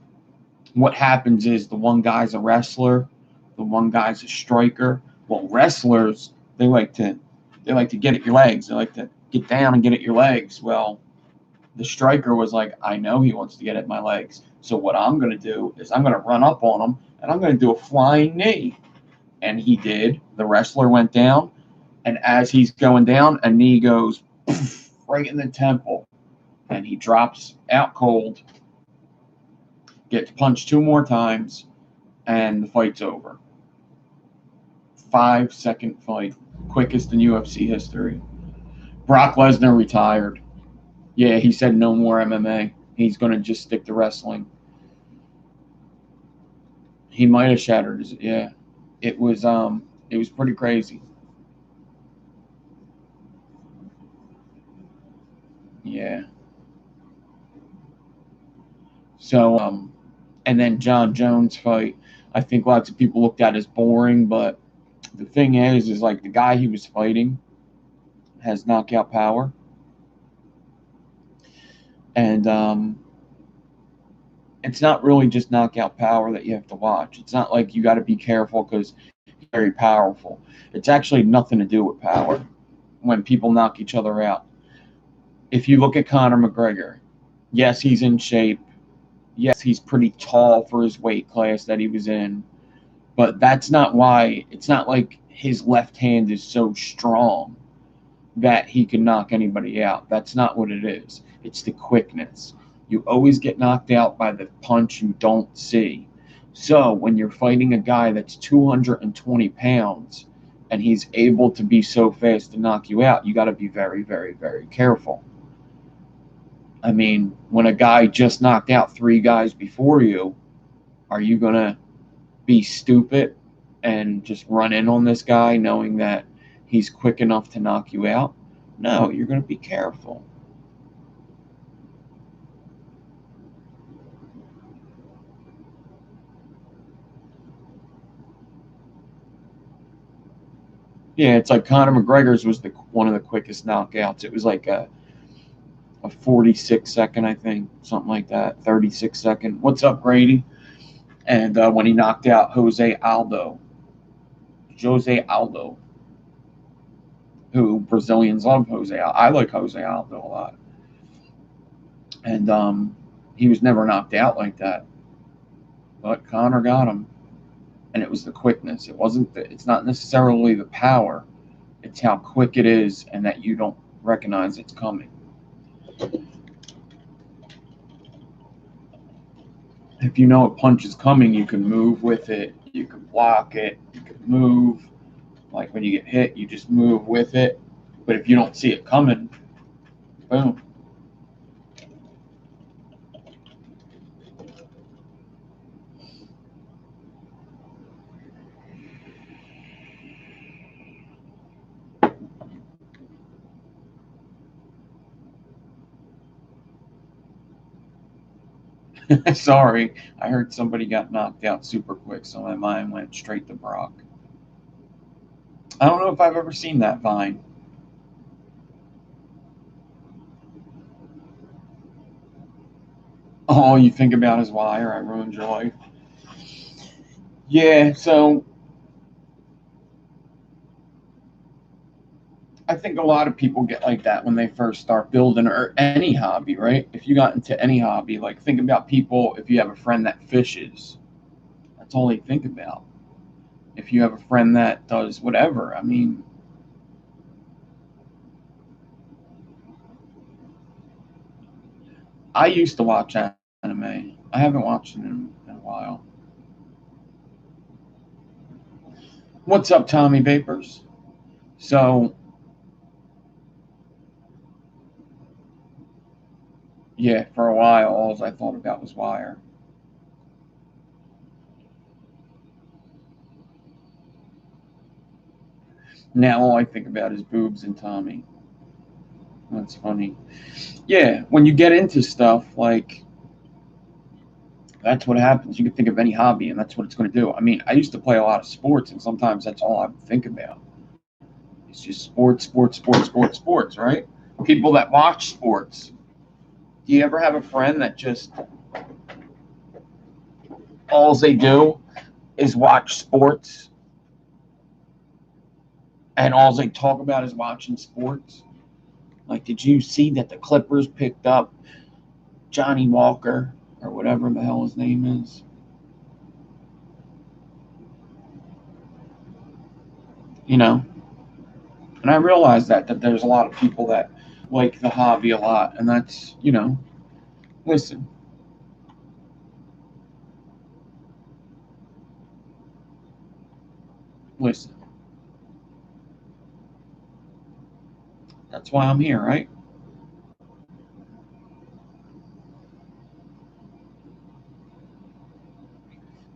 what happens is the one guy's a wrestler, the one guy's a striker. Well, wrestlers they like to get at your legs. They like to get down and get at your legs. Well, the striker was like, I know he wants to get at my legs. So what I'm going to do is I'm going to run up on him and I'm going to do a flying knee. And he did. The wrestler went down, and as he's going down, a knee goes right in the temple, and he drops out cold, gets punched 2 more times, and the fight's over. 5 second fight, quickest in UFC history. Brock Lesnar retired. Yeah, he said no more MMA. He's gonna just stick to wrestling. He might have shattered his. Yeah, it was pretty crazy. Yeah. So and then John Jones fight. I think lots of people looked at as boring, but the thing is like the guy he was fighting has knockout power, and it's not really just knockout power that you have to watch. It's not like you got to be careful because he's very powerful. It's actually nothing to do with power when people knock each other out. If you look at Conor McGregor, yes, he's in shape. Yes, he's pretty tall for his weight class that he was in. But that's not why. It's not like his left hand is so strong that he can knock anybody out. That's not what it is. It's the quickness. You always get knocked out by the punch you don't see. So when you're fighting a guy that's 220 pounds and he's able to be so fast to knock you out, you got to be very, very, very careful. I mean, when a guy just knocked out 3 guys before you, are you going to be stupid and just run in on this guy knowing that he's quick enough to knock you out? No, you're going to be careful. Yeah, it's like Conor McGregor's was one of the quickest knockouts. It was like a 46 second, I think, something like that, 36 second. What's up, Grady? And when he knocked out Jose Aldo, who Brazilians love Jose. I like Jose Aldo a lot, and he was never knocked out like that. But Conor got him, and it was the quickness. It's not necessarily the power. It's how quick it is, and that you don't recognize it's coming. If you know a punch is coming, you can move with it. You can block it. You can move. Like when you get hit, you just move with it. But if you don't see it coming, boom. Sorry, I heard somebody got knocked out super quick, so my mind went straight to Brock. I don't know if I've ever seen that Vine. Oh, you think about his wire, I ruined your life. Yeah, so I think a lot of people get like that when they first start building or any hobby, right? If you got into any hobby, like think about people, if you have a friend that fishes, that's all they think about. If you have a friend that does whatever, I mean, I used to watch anime. I haven't watched it in a while. What's up, Tommy Vapors? So, yeah, for a while, all I thought about was wire. Now all I think about is boobs and Tommy. That's funny. Yeah, when you get into stuff, like, that's what happens. You can think of any hobby, and that's what it's going to do. I mean, I used to play a lot of sports, and sometimes that's all I would think about. It's just sports, sports, sports, sports, sports, right? People that watch sports. Do you ever have a friend that just all they do is watch sports, and all they talk about is watching sports? Like, did you see that the Clippers picked up Johnny Walker or whatever the hell his name is? You know, and I realized that there's a lot of people that like the hobby a lot, and that's listen, listen. That's why I'm here, right?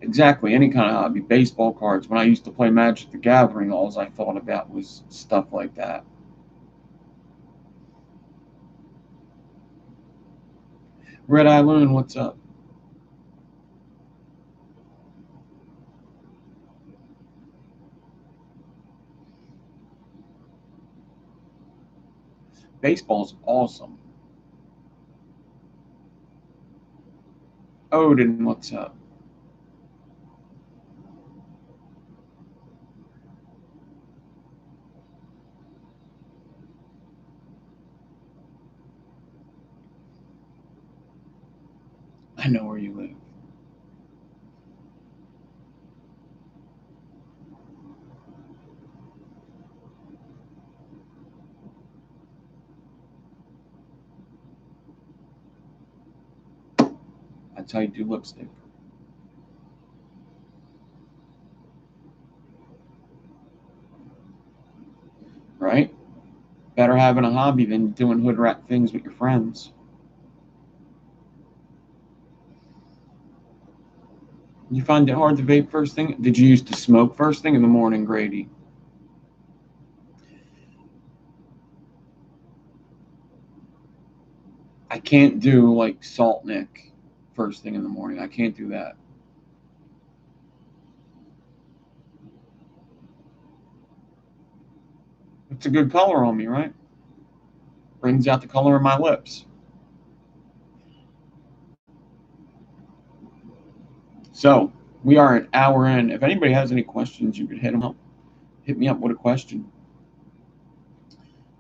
Exactly. Any kind of hobby, baseball cards. When I used to play Magic the Gathering, all I thought about was stuff like that. Red Eye Loon, what's up? Baseball's awesome. Odin, what's up? I know where you live. That's how you do lipstick, right? Better having a hobby than doing hood rat things with your friends. You find it hard to vape first thing? Did you used to smoke first thing in the morning, Grady? I can't do like Salt Nick first thing in the morning. I can't do that. It's a good color on me, right? Brings out the color of my lips. So we are an hour in. If anybody has any questions, you could hit them up. Hit me up with a question.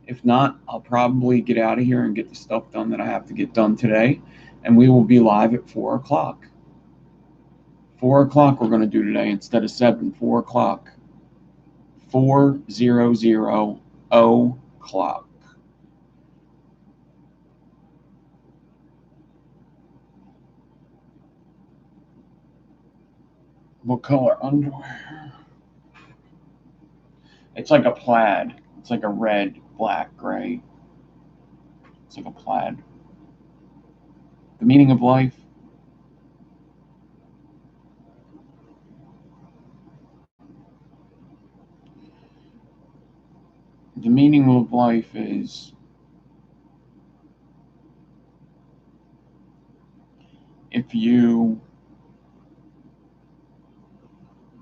If not, I'll probably get out of here and get the stuff done that I have to get done today, and we will be live at 4 o'clock. 4 o'clock we're going to do today instead of 7. 4 o'clock. 4:00 o'clock. What color underwear? It's like a plaid. It's like a red, black, gray. It's like a plaid. The meaning of life. The meaning of life is if you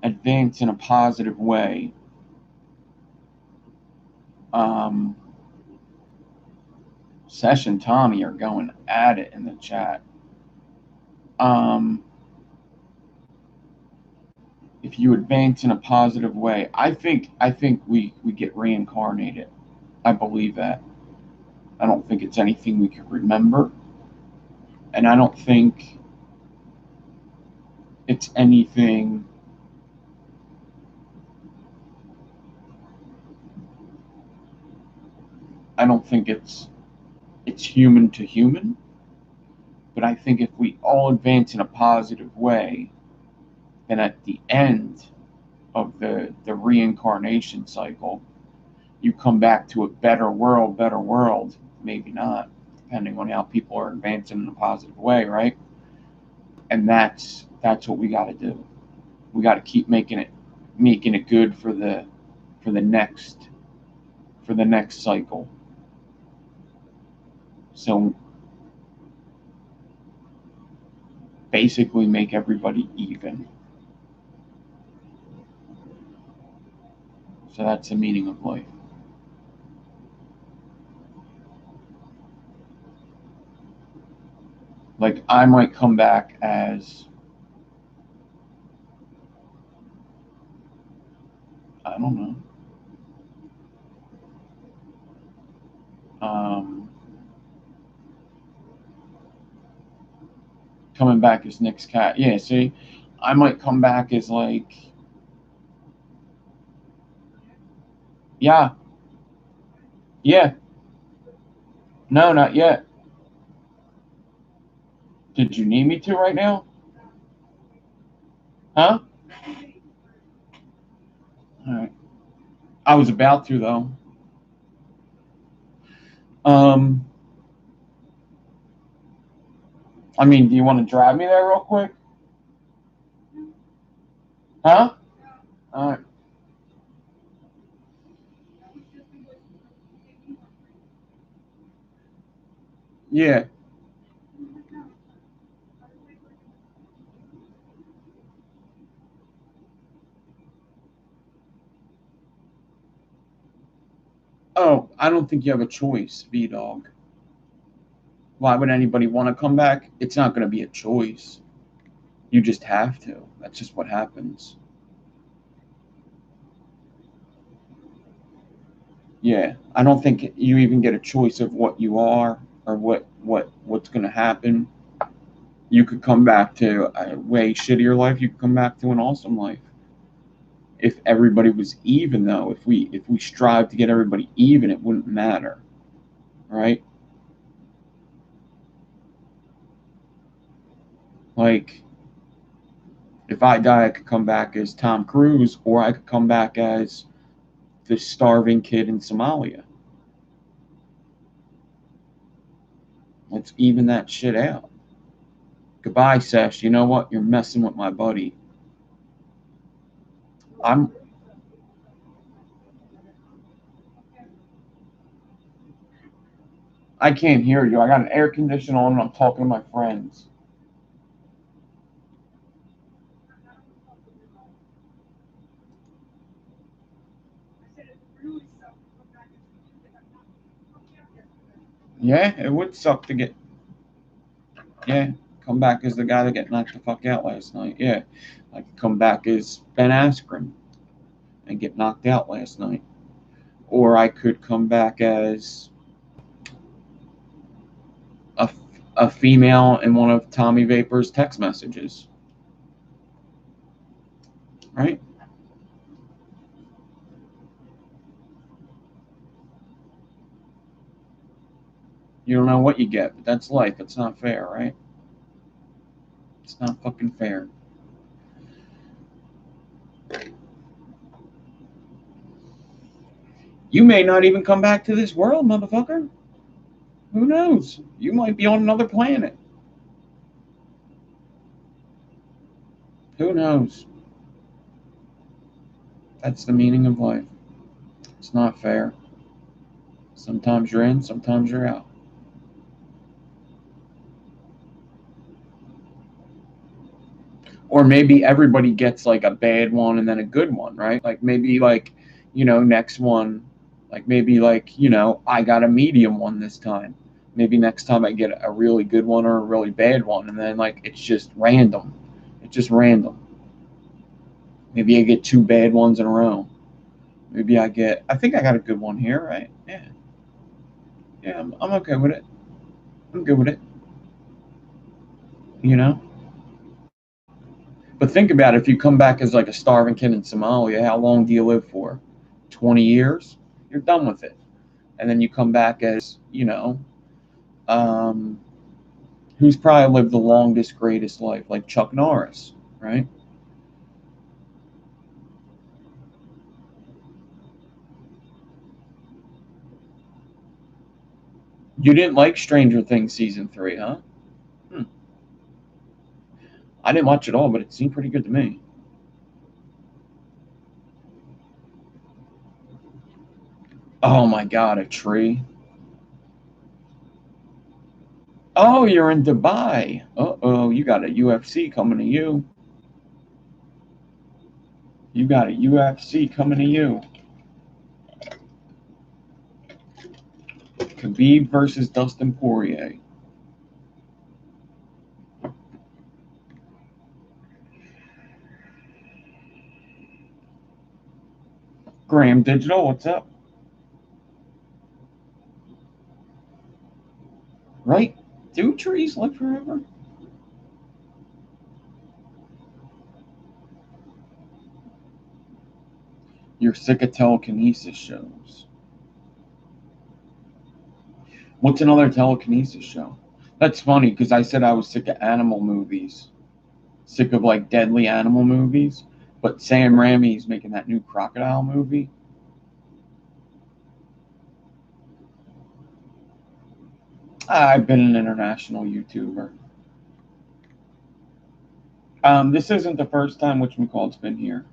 advance in a positive way, Sesh and Tommy are going at it in the chat. If you advance in a positive way, I think we get reincarnated. I believe that. I don't think it's anything we could remember, and I don't think it's anything. I don't think it's human to human, but I think if we all advance in a positive way, then at the end of the reincarnation cycle, you come back to a better world, maybe not, depending on how people are advancing in a positive way, right? And that's what we got to do. We got to keep making it good for the next cycle. So basically make everybody even. So that's the meaning of life. Like I might come back as, I don't know, coming back as Nick's cat. Yeah, see, I might come back as like, yeah, yeah, no, not yet. Did you need me to right now? Huh? All right. I was about to though. Um, I mean, do you want to drive me there real quick? Huh? All right. Yeah. Oh, I don't think you have a choice, B Dog. Why would anybody want to come back? It's not going to be a choice. You just have to. That's just what happens. Yeah, I don't think you even get a choice of what you are or what's going to happen. You could come back to a way shittier life. You could come back to an awesome life. If everybody was even, though, if we strive to get everybody even, it wouldn't matter, right? Like, if I die, I could come back as Tom Cruise, or I could come back as the starving kid in Somalia. Let's even that shit out. Goodbye, Sesh. You know what? You're messing with my buddy. I'm. I can't hear you. I got an air conditioner on and I'm talking to my friends. Yeah, it would suck to get. Yeah, come back as the guy that got knocked the fuck out last night. Yeah, I could come back as Ben Askren and get knocked out last night, or I could come back as a, a female in one of Tommy Vapor's text messages. Right? You don't know what you get, but that's life. It's not fair, right? It's not fucking fair. You may not even come back to this world, motherfucker. Who knows? You might be on another planet. Who knows? That's the meaning of life. It's not fair. Sometimes you're in, sometimes you're out. Or maybe everybody gets like a bad one and then a good one, right? Like maybe like, next one, like maybe like, I got a medium one this time. Maybe next time I get a really good one or a really bad one, and then like it's just random. It's just random. Maybe I get two bad ones in a row. Maybe I think I got a good one here, right? Yeah. Yeah, I'm okay with it. I'm good with it. You know? But think about it, if you come back as like a starving kid in Somalia, how long do you live for? 20 years? You're done with it. And then you come back as, um, who's probably lived the longest, greatest life, like Chuck Norris, right? You didn't like Stranger Things season 3, huh? Hmm. I didn't watch it all, but it seemed pretty good to me. Oh my God, a tree. Oh, you're in Dubai. Uh-oh, you got a UFC coming to you. You got a UFC coming to you. Khabib versus Dustin Poirier. Graham Digital, what's up? Right? Do trees live forever? You're sick of telekinesis shows. What's another telekinesis show? That's funny because I said I was sick of animal movies, sick of like deadly animal movies. But Sam Raimi's making that new crocodile movie. I've been an international YouTuber. This isn't the first time whatchamacallit's been here.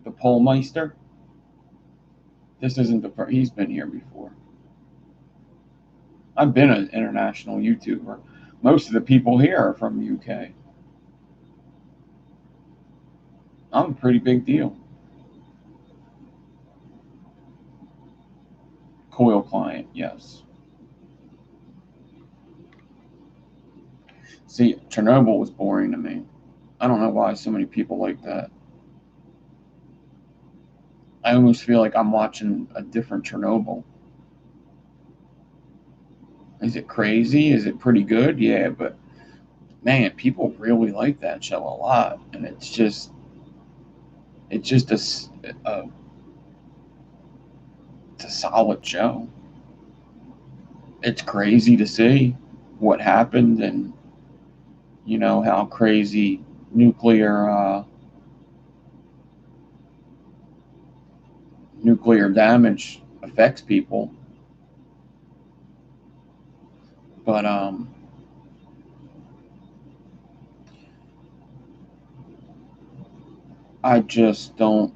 The Polmeister. This isn't the first. He's been here before. I've been an international YouTuber. Most of the people here are from the UK. I'm a pretty big deal. Coil client, yes. See, Chernobyl was boring to me. I don't know why so many people like that. I almost feel like I'm watching a different Chernobyl. Is it crazy? Is it pretty good? Yeah, but man, people really like that show a lot, and it's just it's a solid show. It's crazy to see what happened, and how crazy nuclear nuclear damage affects people. But I just don't.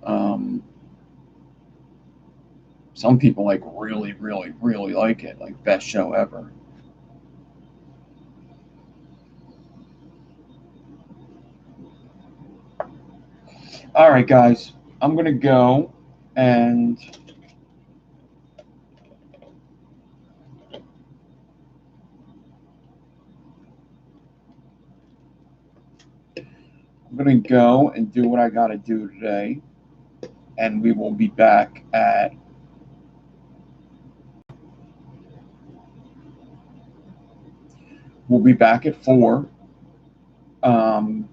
Some people like really, really, really like it. Like best show ever. All right, guys, I'm gonna go and I'm going to go and do what I got to do today, and we will be back at we'll be back at 4. Um,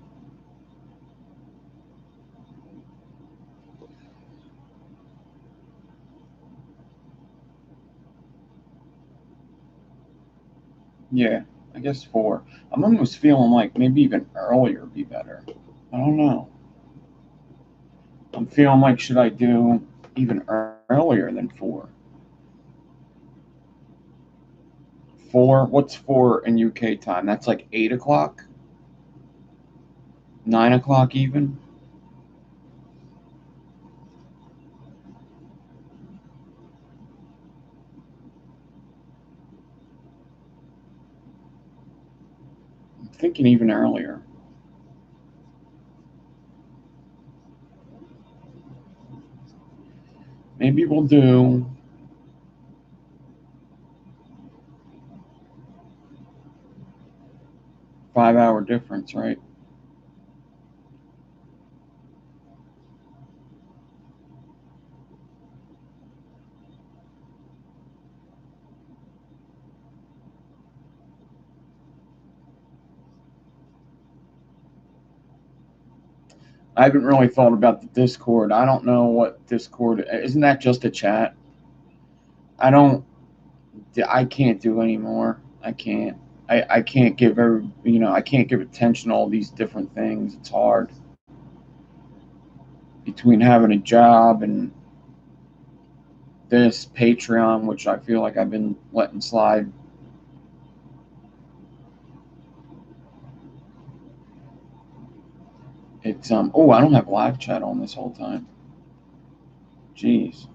yeah, I guess 4. I'm almost feeling like maybe even earlier would be better. I don't know. I'm feeling like should I do even earlier than 4? 4. What's 4 in UK time? That's like 8 o'clock, 9 o'clock even. I'm thinking even earlier. Maybe we'll do 5 hour difference, right? I haven't really thought about the Discord. I don't know what Discord isn't. That just a chat? I don't. I can't do anymore. I can't. I can't give I can't give attention to all these different things. It's hard between having a job and this Patreon, which I feel like I've been letting slide. It's oh, I don't have live chat on this whole time. Jeez.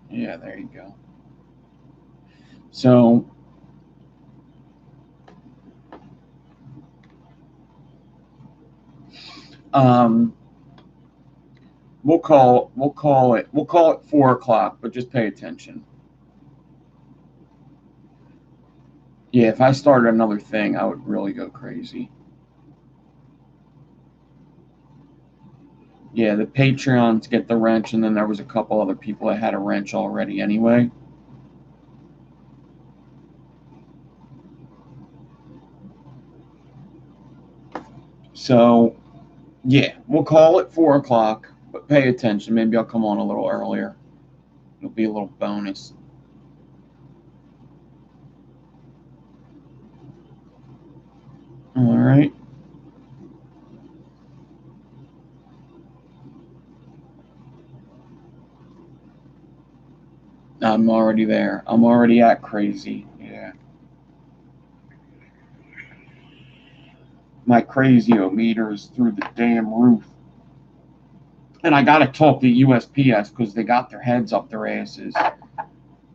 Yeah, there you go. So um we'll call it 4 o'clock, but just pay attention. Yeah, if I started another thing, I would really go crazy. Yeah, the Patreons get the wrench, and then there was a couple other people that had a wrench already anyway. So yeah, we'll call it 4 o'clock, but pay attention. Maybe I'll come on a little earlier. It'll be a little bonus. All right. I'm already there. I'm already at crazy. Yeah. My crazy-o-meter is through the damn roof. And I got to talk to USPS because they got their heads up their asses.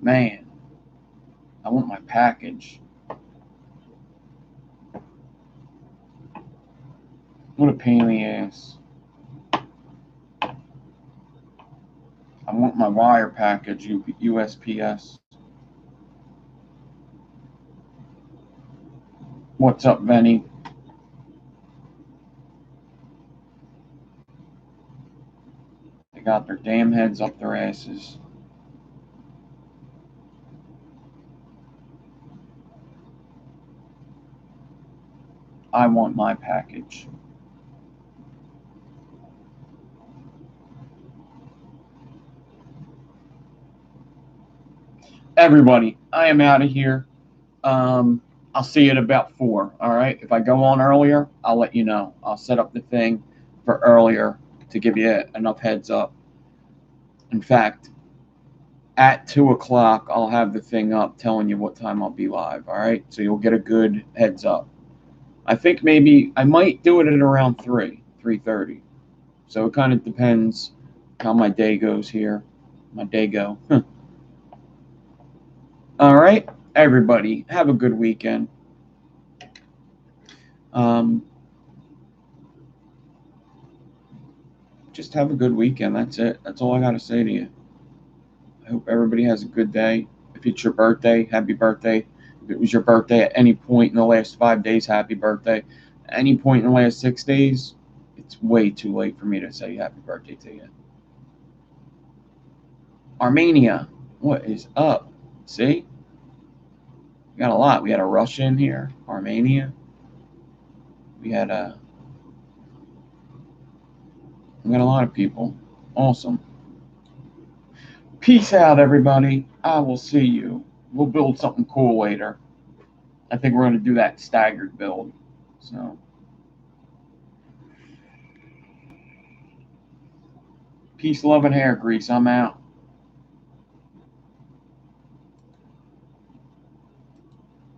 Man, I want my package. What a pain in the ass. I want my wire package, USPS. What's up, Benny? They got their damn heads up their asses. I want my package. Everybody, I am out of here. I'll see you at about 4. All right. If I go on earlier, I'll let you know. I'll set up the thing for earlier to give you enough heads up. In fact, at 2 o'clock, I'll have the thing up telling you what time I'll be live. All right. So you'll get a good heads up. I think maybe I might do it at around 3:30. So it kind of depends how my day goes here. My day go. All right, everybody, have a good weekend. Um, just have a good weekend. That's it. That's all I got to say to you. I hope everybody has a good day. If it's your birthday, happy birthday. If it was your birthday at any point in the last 5 days, happy birthday. At any point in the last 6 days, it's way too late for me to say happy birthday to you. Armenia, what is up? See? We got a lot. We had a Russia in here, Armenia. We got a lot of people. Awesome. Peace out, everybody. I will see you. We'll build something cool later. I think we're going to do that staggered build. So, peace, love, and hair grease. I'm out.